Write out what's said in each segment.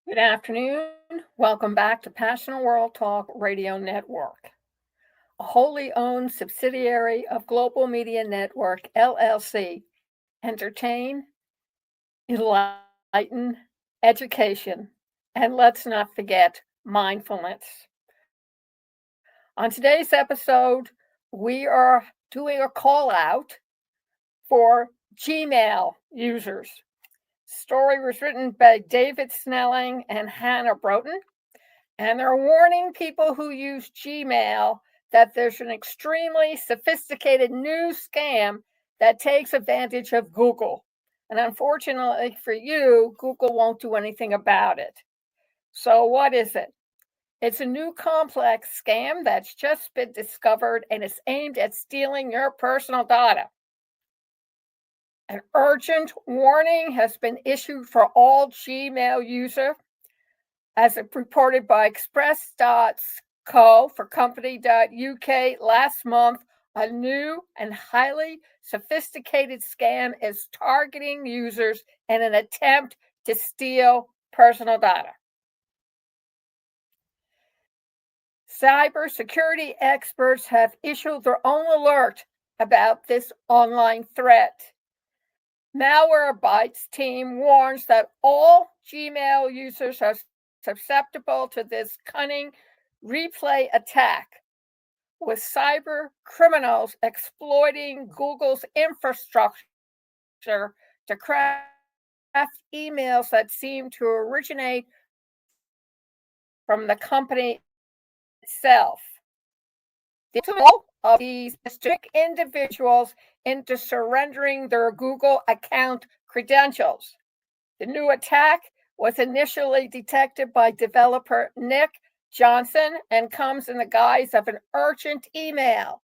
Good afternoon. Welcome back to Passionate World Talk Radio Network, a wholly owned subsidiary of Global Media Network, LLC. Entertain, enlighten, education, and let's not forget mindfulness. On today's episode, we are doing a call out for Gmail users. Story was written by David Snelling and Hannah Broughton. And they're warning people who use Gmail that there's an extremely sophisticated new scam that takes advantage of Google. And unfortunately for you, Google won't do anything about it. So, what is it? It's a new complex scam that's just been discovered and is aimed at stealing your personal data. An urgent warning has been issued for all Gmail users as reported by Express.co for company.uk last month. A new and highly sophisticated scam is targeting users in an attempt to steal personal data. Cybersecurity experts have issued their own alert about this online threat. Malwarebytes team warns that all Gmail users are susceptible to this cunning replay attack, with cyber criminals exploiting Google's infrastructure to craft emails that seem to originate from the company itself. The tool of these trick individuals into surrendering their Google account credentials. The new attack was initially detected by developer Nick Johnson and comes in the guise of an urgent email.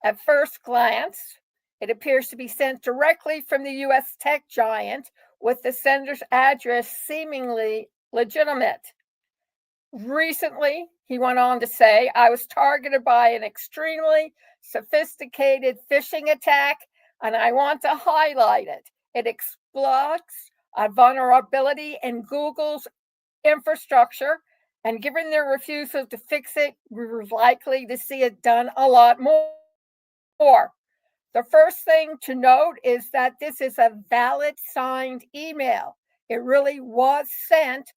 At first glance, it appears to be sent directly from the US tech giant, with the sender's address seemingly legitimate. Recently, he went on to say, I was targeted by an extremely sophisticated phishing attack, and I want to highlight it. It exploits a vulnerability in Google's infrastructure, and given their refusal to fix it, we're likely to see it done a lot more. The first thing to note is that this is a valid signed email. It really was sent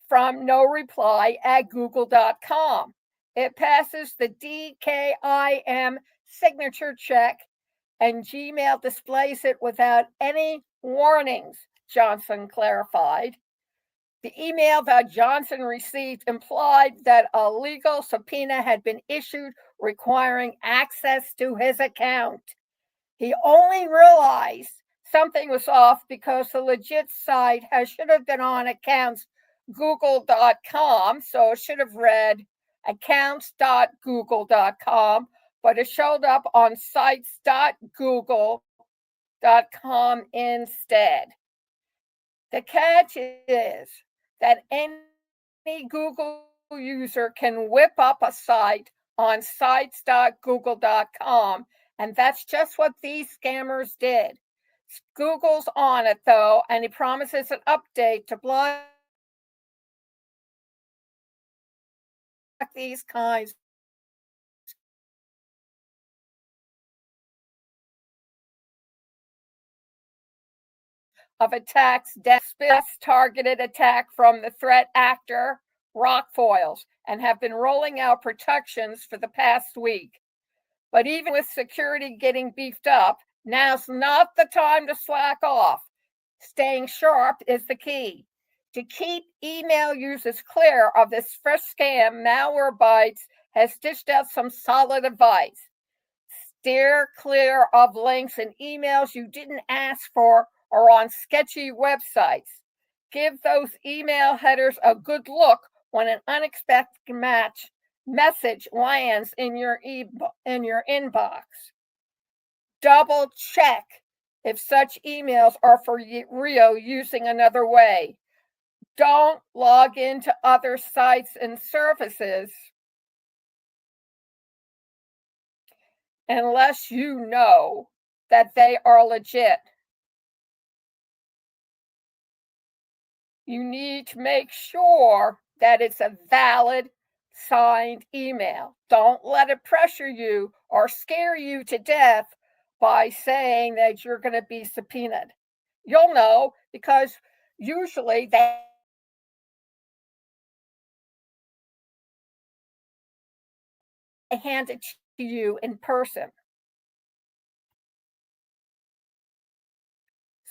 from no reply at google.com. It passes the DKIM signature check, and Gmail displays it without any warnings, Johnson clarified. The email that Johnson received implied that a legal subpoena had been issued requiring access to his account. He only realized something was off because the legit site should have been on accounts google.com, so it should have read accounts.google.com, but it showed up on sites.google.com instead. The catch is that any Google user can whip up a site on sites.google.com, and that's just what these scammers did. Google's on it, though, and he promises an update to block these kinds of attacks. Best targeted attack from the threat actor Rockfoils, and have been rolling out protections for the past week. But even with security getting beefed up, now's not the time to slack off. Staying sharp is the key. To keep email users clear of this fresh scam, Malwarebytes has dished out some solid advice. Steer clear of links and emails you didn't ask for or on sketchy websites. Give those email headers a good look when an unexpected message lands in your inbox. Double check if such emails are for real using another way. Don't log into other sites and services unless you know that they are legit. you need to make sure that it's a valid signed email. Don't let it pressure you or scare you to death by saying that you're going to be subpoenaed. You'll know because usually they hand it to you in person.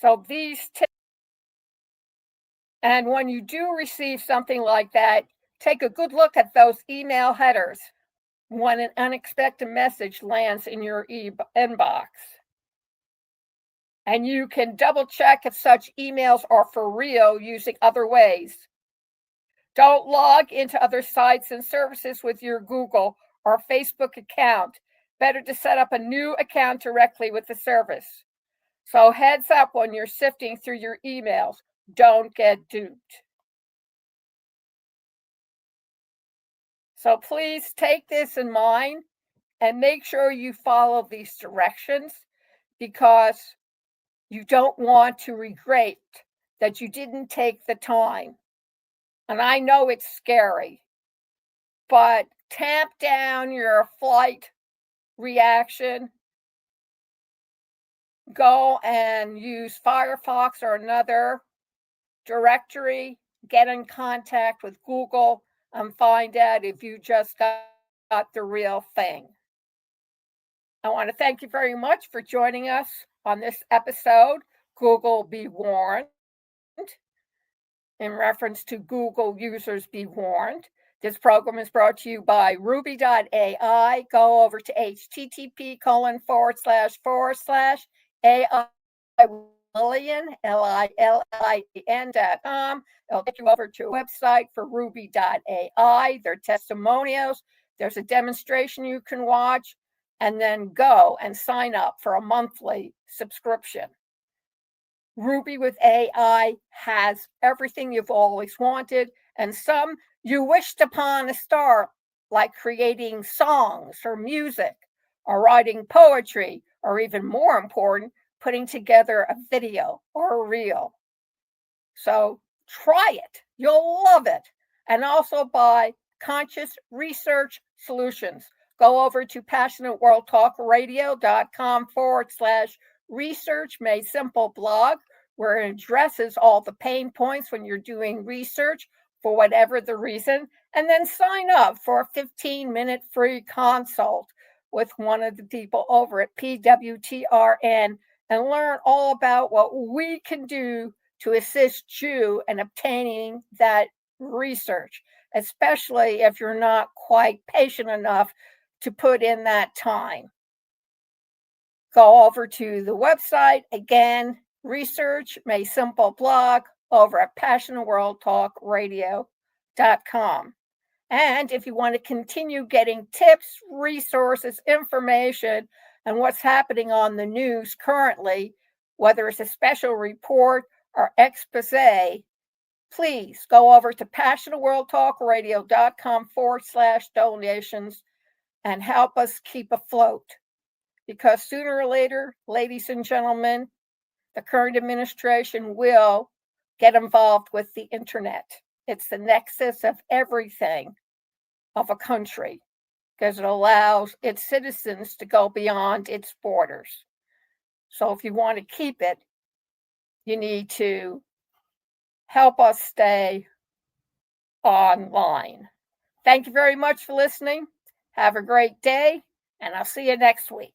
So these tips, and when you do receive something like that, take a good look at those email headers when an unexpected message lands in your inbox. And you can double check if such emails are for real using other ways. Don't log into other sites and services with your Google or Facebook account. Better to set up a new account directly with the service. So heads up when you're sifting through your emails. Don't get duped. So please take this in mind and make sure you follow these directions because you don't want to regret that you didn't take the time. And I know it's scary, but tamp down your flight reaction. Go and use Firefox or another directory. Get in contact with Google and find out if you just got the real thing. I want to thank you very much for joining us on this episode, Google Be Warned, in reference to Google users be warned. This program is brought to you by Ruby.ai. Go over to http:// Lillian, Lillian.com. It'll take you over to a website for Ruby.ai, their testimonials. There's a demonstration you can watch, and then go and sign up for a monthly subscription. Ruby with AI has everything you've always wanted, and some you wished upon a star, like creating songs or music, or writing poetry, or even more important, putting together a video or a reel. So try it. You'll love it. And also buy Conscious Research Solutions. Go over to passionateworldtalkradio.com/research made simple blog, where it addresses all the pain points when you're doing research for whatever the reason, and then sign up for a 15-minute free consult with one of the people over at PWTRN and learn all about what we can do to assist you in obtaining that research, especially if you're not quite patient enough to put in that time. Go over to the website, again, Research Made Simple blog over at passionateworldtalkradio.com. And if you want to continue getting tips, resources, information, and what's happening on the news currently, whether it's a special report or expose, please go over to passionateworldtalkradio.com/donations and help us keep afloat. Because sooner or later, ladies and gentlemen, the current administration will get involved with the internet. It's the nexus of everything of a country because it allows its citizens to go beyond its borders. So if you want to keep it, you need to help us stay online. Thank you very much for listening. Have a great day, and I'll see you next week.